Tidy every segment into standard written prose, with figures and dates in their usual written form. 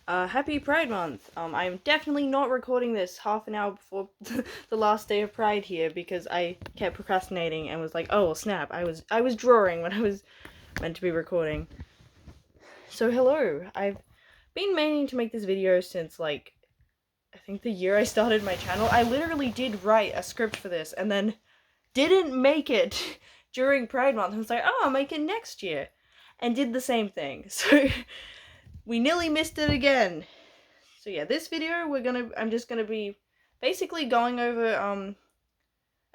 Happy Pride Month. I'm definitely not recording this half an hour before the last day of Pride here because I kept procrastinating and was like, oh well, snap, I was drawing when I was meant to be recording. So hello, I've been meaning to make this video since like I think the year I started my channel. I literally did write a script for this and then didn't make it during Pride Month. I was like, oh, I'll make it next year, and did the same thing. So we nearly missed it again. So yeah, this video I'm just gonna be basically going over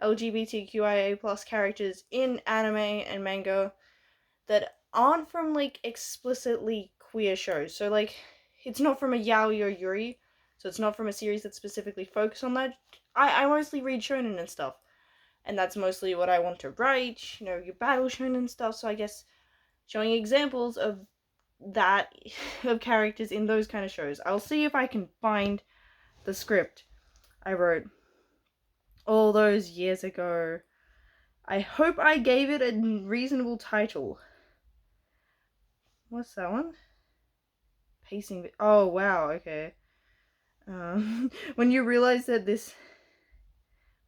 LGBTQIA plus characters in anime and manga that aren't from like explicitly queer shows. So like it's not from a yaoi or yuri, so it's not from a series that specifically focus on that. I mostly read shonen and stuff, and that's mostly what I want to write. You know, your battle shonen stuff. So I guess showing examples of that of characters in those kind of shows. I'll see if I can find the script I wrote all those years ago. I hope I gave it a reasonable title. What's that one? Pacing. Oh wow, okay. When you realize that this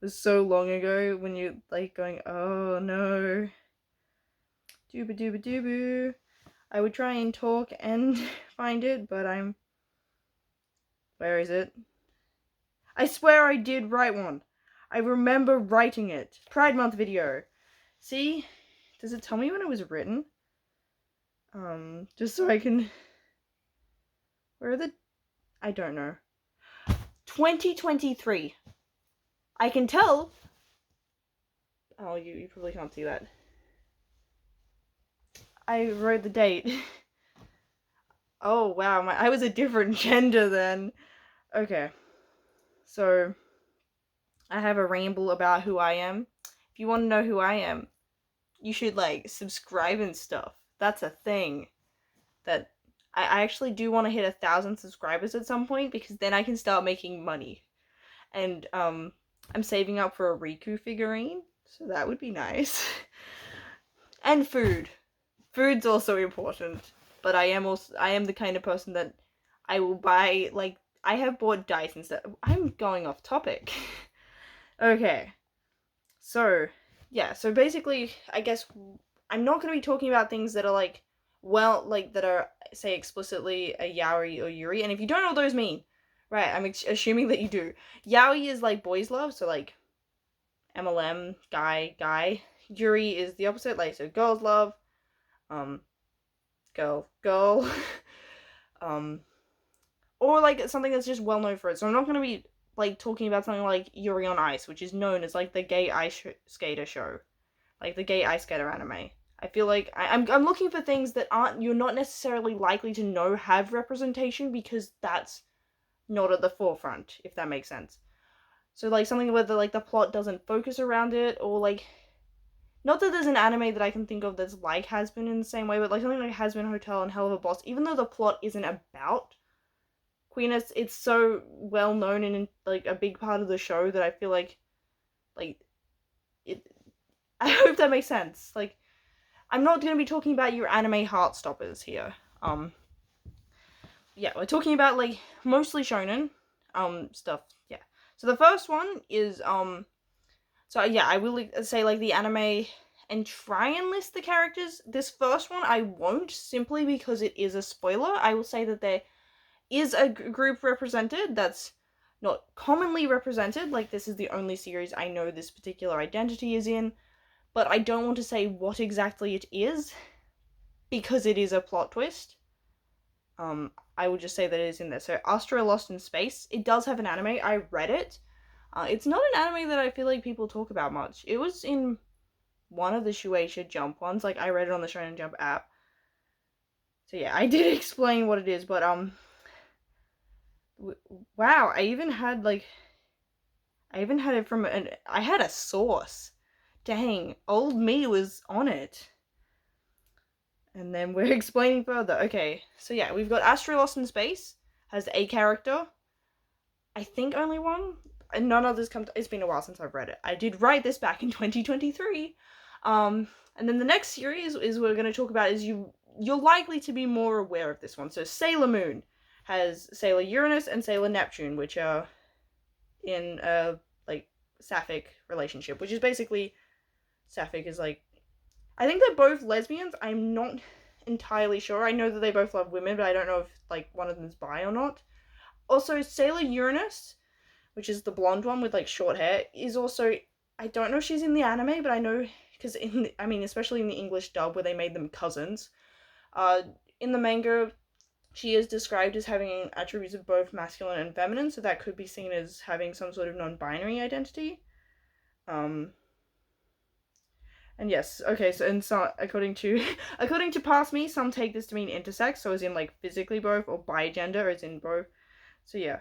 was so long ago, when you're like going, oh no. Dooba dooba dooboo. I would try and talk and find it, but I'm. Where is it? I swear I did write one. I remember writing it. Pride Month video. See? Does it tell me when it was written? Just so I can... Where are the... I don't know. 2023. I can tell... Oh, you probably can't see that. I wrote the date. Oh, wow. I was a different gender then. Okay. So, I have a ramble about who I am. If you want to know who I am, you should, like, subscribe and stuff. That's a thing. That I actually do want to hit 1,000 subscribers at some point, because then I can start making money. And, I'm saving up for a Riku figurine, so that would be nice. And food. Food's also important. But I am the kind of person that I will buy, like, I have bought dice and stuff. I'm going off topic. Okay. So, yeah, so basically, I guess I'm not going to be talking about things that are, like, well, like, that are, say, explicitly a yaoi or yuri, and if you don't know what those mean, right, I'm assuming that you do. Yaoi is, like, boys love, so, like, MLM, guy. Yuri is the opposite, like, so girls love, girl, or, like, something that's just well known for it. So I'm not going to be, like, talking about something like Yuri on Ice, which is known as, like, the gay ice skater show. Like, the gay ice skater anime. I feel like I'm looking for things that you're not necessarily likely to know have representation, because that's not at the forefront, if that makes sense. So, like, something where the plot doesn't focus around it, or, like, not that there's an anime that I can think of that's like Has-Been in the same way, but, like, something like Has-Been Hotel and Hell of a Boss, even though the plot isn't about queerness, it's so well known and, like, a big part of the show that I feel like it. I hope that makes sense. Like, I'm not going to be talking about your anime heartstoppers here. Yeah, we're talking about, like, mostly shonen, stuff, yeah. So the first one is, so yeah, I will say, like, the anime and try and list the characters. This first one I won't, simply because it is a spoiler. I will say that there is a group represented that's not commonly represented. Like, this is the only series I know this particular identity is in, but I don't want to say what exactly it is, because it is a plot twist. I will just say that it is in there. So, Astra Lost in Space, it does have an anime. I read it. It's not an anime that I feel like people talk about much. It was in one of the Shueisha Jump ones. Like, I read it on the Shonen Jump app. So yeah, I did explain what it is, but wow, I even had it from I had a source. Dang, old me was on it. And then we're explaining further. Okay, so yeah, we've got Astra Lost in Space, has a character. I think only one. And none others come to, it's been a while since I've read it. I did write this back in 2023. And then the next series is we're going to talk about is you're likely to be more aware of this one. So Sailor Moon has Sailor Uranus and Sailor Neptune, which are in a like sapphic relationship, which is basically sapphic is like, I think they're both lesbians. I'm not entirely sure. I know that they both love women, but I don't know if like one of them is bi or not. Also, Sailor Uranus, which is the blonde one with like short hair, is also, I don't know if she's in the anime, but I know because especially in the English dub where they made them cousins. In the manga, she is described as having attributes of both masculine and feminine, so that could be seen as having some sort of non-binary identity. And yes, okay, so and so according to Past Me, some take this to mean intersex, so as in like physically both, or bigender as in both. So yeah.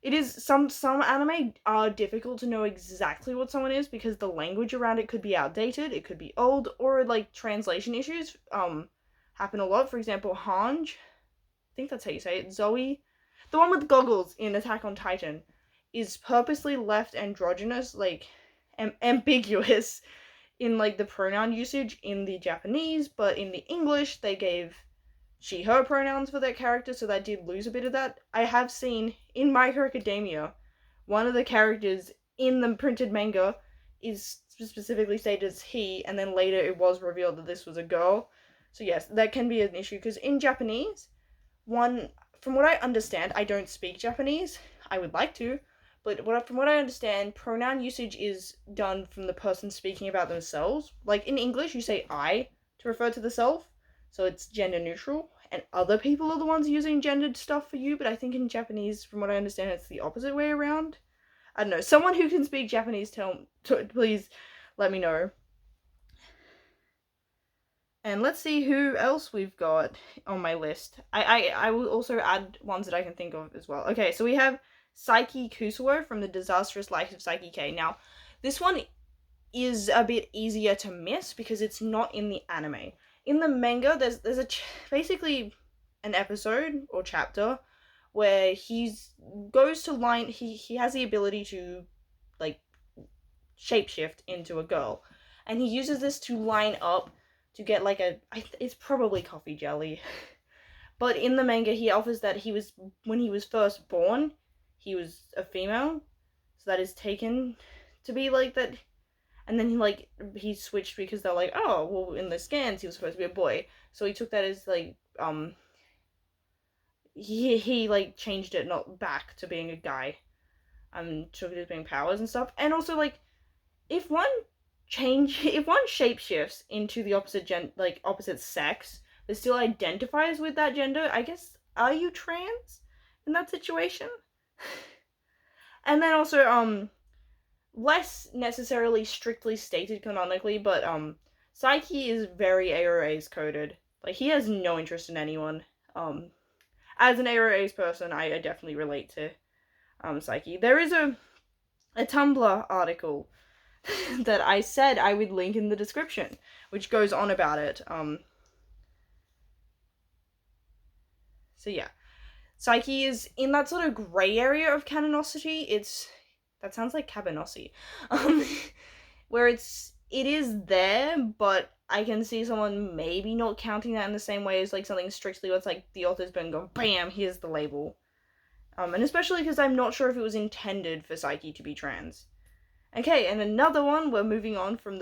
It is some anime are difficult to know exactly what someone is because the language around it could be outdated, it could be old, or like translation issues happen a lot. For example, Hange, I think that's how you say it, Zoe, the one with goggles in Attack on Titan, is purposely left androgynous, like ambiguous in like the pronoun usage in the Japanese, but in the English they gave she, her pronouns for that character, so that did lose a bit of that. I have seen in My Hero Academia, one of the characters in the printed manga is specifically stated as he, and then later it was revealed that this was a girl. So yes, that can be an issue, because in Japanese, from what I understand, I don't speak Japanese, I would like to, but from what I understand, pronoun usage is done from the person speaking about themselves. Like in English, you say I to refer to the self, so it's gender neutral, and other people are the ones using gendered stuff for you, but I think in Japanese, from what I understand, it's the opposite way around. I don't know. Someone who can speak Japanese, please let me know. And let's see who else we've got on my list. I will also add ones that I can think of as well. Okay, so we have Saiki Kusuo from The Disastrous Life of Saiki K. Now, this one is a bit easier to miss because it's not in the anime. In the manga, there's basically an episode or chapter where he has the ability to like shapeshift into a girl, and he uses this to line up to get like it's probably coffee jelly. But in the manga, he offers that when he was first born, he was a female, so that is taken to be like that. And then he switched because they're like, oh, well, in the scans he was supposed to be a boy. So he took that as like, he like changed it not back to being a guy. Took it as being powers and stuff. And also like, if one shapeshifts into the opposite sex, but still identifies with that gender, I guess, are you trans in that situation? And then also, less necessarily strictly stated canonically, but Saiki is very AOA's coded. Like, he has no interest in anyone. As an AOA's person, I definitely relate to Saiki. There is a Tumblr article that I said I would link in the description, which goes on about it. So yeah, Saiki is in that sort of grey area of canonicity. That sounds like cabanossi. Where it is there, but I can see someone maybe not counting that in the same way as like something strictly where it's like the author's been going, bam, here's the label. And especially because I'm not sure if it was intended for Saiki to be trans. Okay, and another one, we're moving on from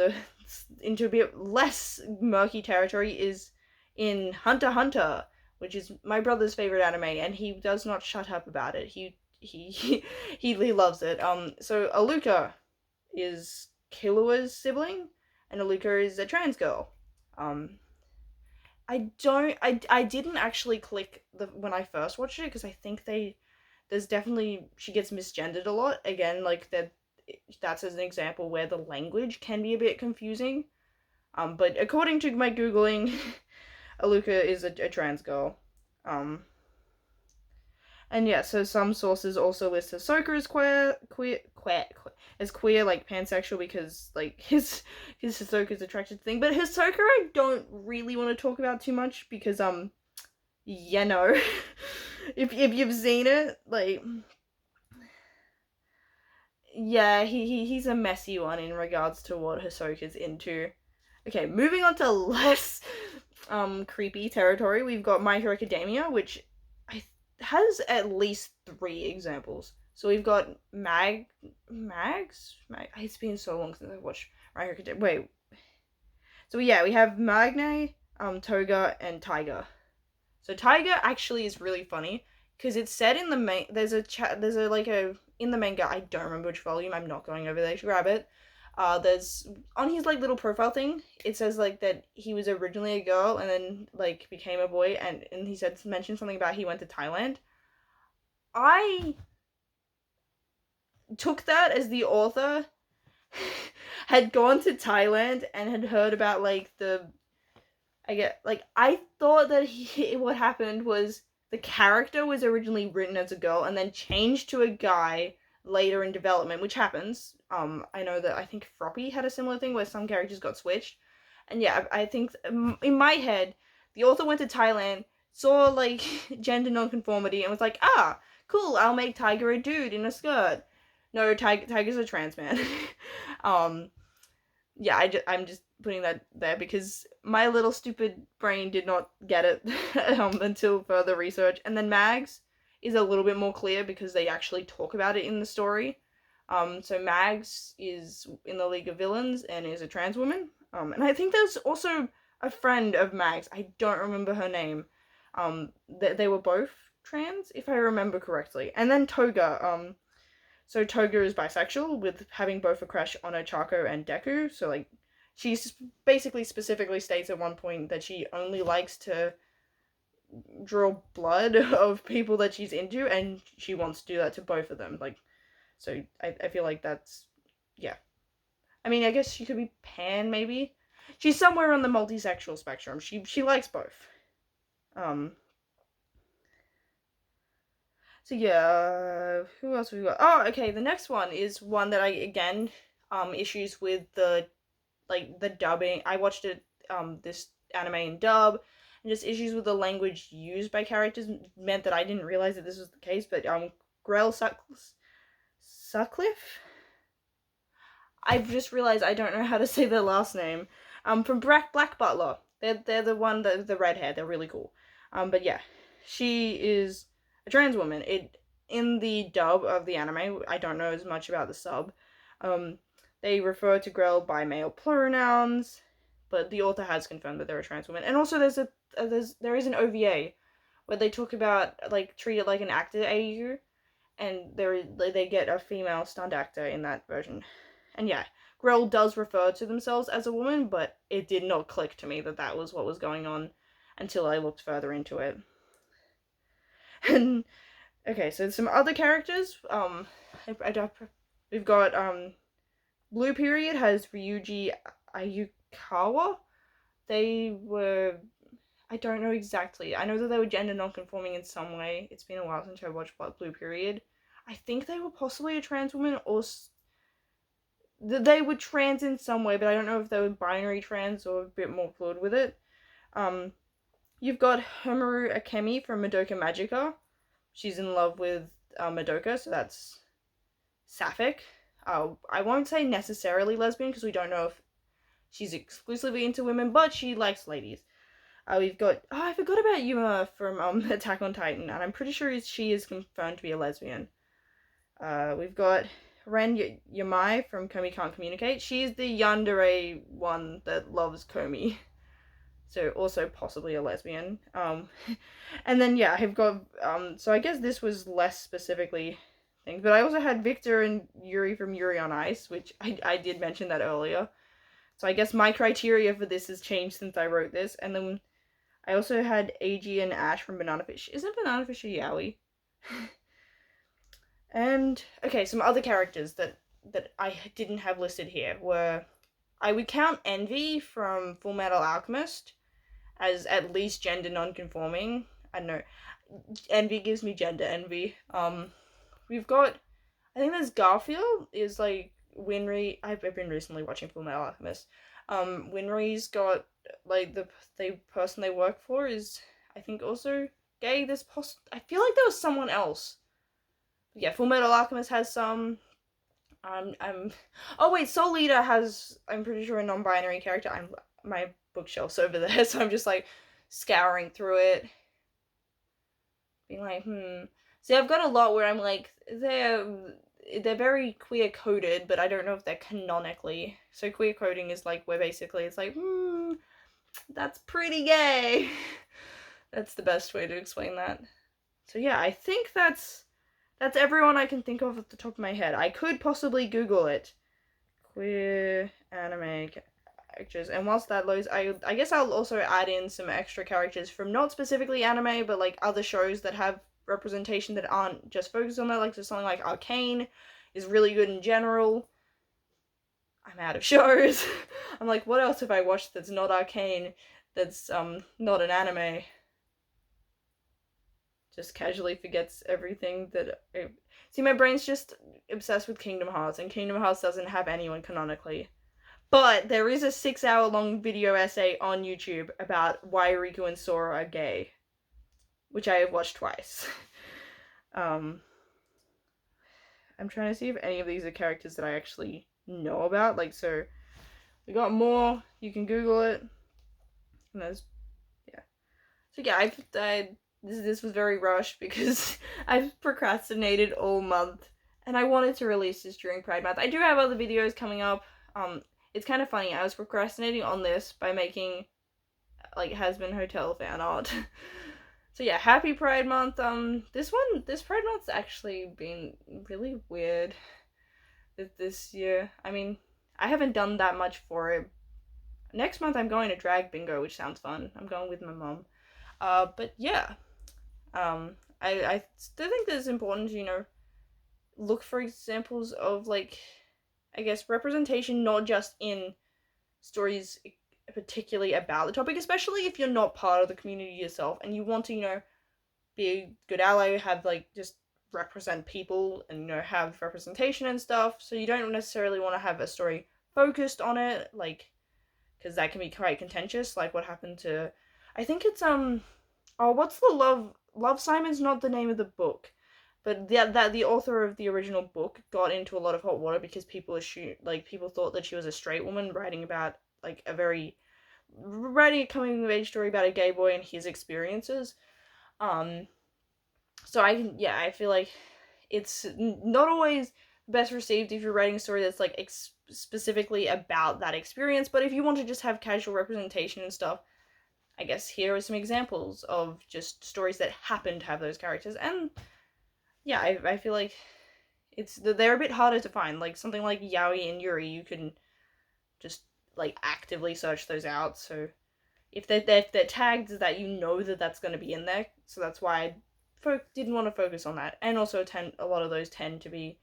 into a bit less murky territory, is in Hunter x Hunter, which is my brother's favorite anime, and he does not shut up about it. He loves it. So Aluka is Killua's sibling, and Aluka is a trans girl. I didn't actually click when I first watched it, because I think there's definitely, she gets misgendered a lot. Again, like that's as an example where the language can be a bit confusing. But according to my Googling, Aluka is a trans girl. And yeah, so some sources also list Hisoka as queer, like pansexual, because like his Hisoka's attracted thing. But Hisoka I don't really want to talk about too much because you know, if you've seen it, like, yeah, he's a messy one in regards to what Hisoka's into. Okay, moving on to less creepy territory, we've got My Hero Academia, which has at least 3 examples. So we've got Mags? It's been so long since I watched My Hero Academia. Wait. So yeah, we have Magne, Toga, and Taiga. So Taiga actually is really funny because it's said in the main. There's a in the manga. I don't remember which volume. I'm not going over there to grab it. There's on his like little profile thing. It says like that he was originally a girl and then like became a boy, and he mentioned something about he went to Thailand. I took that as the author had gone to Thailand and had heard about like I thought that what happened was the character was originally written as a girl and then changed to a guy later in development, which happens. I know that I think Froppy had a similar thing where some characters got switched. And yeah, I think in my head, the author went to Thailand, saw like gender nonconformity, and was like, ah, cool, I'll make Tiger a dude in a skirt. No, Tiger's a trans man. Yeah, I'm just putting that there because my little stupid brain did not get it until further research. And then Mags is a little bit more clear because they actually talk about it in the story. So Mags is in the League of Villains and is a trans woman. And I think there's also a friend of Mags. I don't remember her name. They were both trans, if I remember correctly. And then Toga. So Toga is bisexual, with having both a crush on Ochako and Deku. So like, she basically specifically states at one point that she only likes to draw blood of people that she's into, and she wants to do that to both of them. Like, so I feel like that's, yeah. I mean, I guess she could be pan, maybe. She's somewhere on the multisexual spectrum. She likes both. So yeah, who else have we got? Oh, okay, the next one is one that I, again, issues with the dubbing. I watched it, this anime in dub, and just issues with the language used by characters meant that I didn't realize that this was the case, but, Grell Sutcliffe? I've just realized I don't know how to say their last name. From Black Butler. They're the one, the red hair, they're really cool. But yeah, she is a trans woman. In the dub of the anime, I don't know as much about the sub. They refer to Grell by male pronouns, but the author has confirmed that they're a trans woman. And also, there is an OVA where they talk about like treat it like an actor AU, and they get a female stunt actor in that version. And yeah, Grell does refer to themselves as a woman, but it did not click to me that that was what was going on until I looked further into it. And okay, so some other characters. We've got Blue Period has Ryuji Ayukawa. They were, I don't know exactly. I know that they were gender non-conforming in some way. It's been a while since I watched Blue Period. I think they were possibly a trans woman, or they were trans in some way, but I don't know if they were binary trans or a bit more fluid with it. You've got Homaru Akemi from Madoka Magica. She's in love with Madoka, so that's sapphic. I won't say necessarily lesbian because we don't know if she's exclusively into women, but she likes ladies. We've got, I forgot about Yuma from Attack on Titan, and I'm pretty sure she is confirmed to be a lesbian. We've got Ren Yamai from Komi Can't Communicate. She's the yandere one that loves Komi. So also possibly a lesbian. And then yeah, I've got, so I guess this was less specifically things, but I also had Victor and Yuri from Yuri on Ice, which I did mention that earlier. So I guess my criteria for this has changed since I wrote this. And then I also had Eiji and Ash from Banana Fish. Isn't Banana Fish a yaoi? And, okay, some other characters that I didn't have listed here were, I would count Envy from Full Metal Alchemist as at least gender non-conforming. I don't know. Envy gives me gender envy. We've got, I think there's Garfield is like Winry. I've been recently watching Full Metal Alchemist. Winry's got like the person they work for is, I think, also gay. I feel like there was someone else. Yeah, Full Metal Alchemist has some. Oh wait, Soul Eater has, I'm pretty sure, a non-binary character. My bookshelf's over there, so I'm just like scouring through it. being like, See, I've got a lot where I'm like, they're very queer coded, but I don't know if they're canonically. So queer coding is like where basically it's like, that's pretty gay. That's the best way to explain that. So yeah, I think that's everyone I can think of at the top of my head. I could possibly Google it. Queer anime characters. And whilst that loads, I guess I'll also add in some extra characters from not specifically anime, but like other shows that have representation that aren't just focused on that. Like there's something like Arcane is really good in general. I'm out of shows. I'm like, what else have I watched that's not Arcane, that's not an anime? Just casually forgets everything that see, my brain's just obsessed with Kingdom Hearts, and Kingdom Hearts doesn't have anyone canonically. But there is a 6-hour long video essay on YouTube about why Riku and Sora are gay, which I have watched twice. I'm trying to see if any of these are characters that I actually know about. Like, so we got more. You can Google it. And there's, yeah. So yeah, this was very rushed because I've procrastinated all month, and I wanted to release this during Pride Month. I do have other videos coming up. It's kind of funny. I was procrastinating on this by making like Hazbin Hotel fan art. So yeah, happy Pride Month. This Pride Month's actually been really weird this year. I mean, I haven't done that much for it. Next month I'm going to drag bingo, which sounds fun. I'm going with my mom. But yeah. I still think that it's important to, you know, look for examples of, like, I guess, representation, not just in stories particularly about the topic, especially if you're not part of the community yourself and you want to, you know, be a good ally, have, like, just represent people and, you know, have representation and stuff, so you don't necessarily want to have a story focused on it, like, because that can be quite contentious, like what happened to, I think it's, what's the Love Simon's not the name of the book, but the author of the original book got into a lot of hot water because people thought that she was a straight woman writing about like writing a coming of age story about a gay boy and his experiences. So I feel like it's not always best received if you're writing a story that's like specifically about that experience, but if you want to just have casual representation and stuff, I guess here are some examples of just stories that happen to have those characters, and yeah, I feel like they're a bit harder to find. Like something like Yaoi and Yuri, you can just like actively search those out. So if they're tagged, that you know that that's going to be in there. So that's why I didn't want to focus on that. And also a lot of those tend to be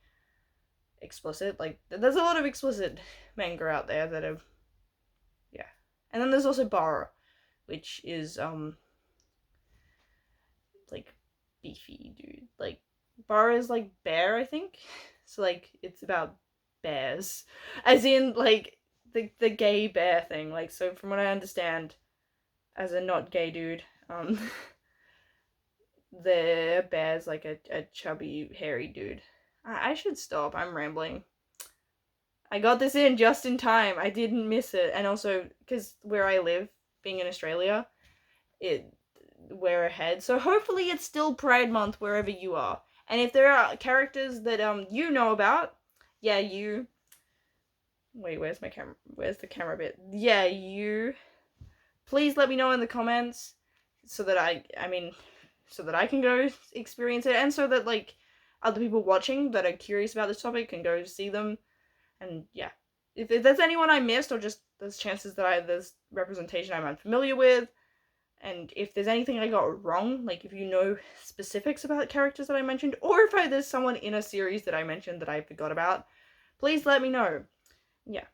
explicit. Like there's a lot of explicit manga out there that are, yeah. And then there's also Bara, which is like beefy dude. Like Bara is like bear, I think. So like it's about bears, as in like the gay bear thing. Like, so from what I understand, as a not gay dude, the bear's like a chubby hairy dude. I should stop. I'm rambling. I got this in just in time. I didn't miss it, and also because where I live, being in Australia, we're ahead. So hopefully it's still Pride Month wherever you are. And if there are characters that you know about, yeah, you. Wait, where's my camera? Where's the camera bit? Yeah, you. Please let me know in the comments so that I can go experience it, and so that like other people watching that are curious about this topic can go see them. And yeah, if there's anyone I missed, or just there's chances that there's representation I'm unfamiliar with, and if there's anything I got wrong, like if you know specifics about characters that I mentioned, or if there's someone in a series that I mentioned that I forgot about, please let me know. Yeah.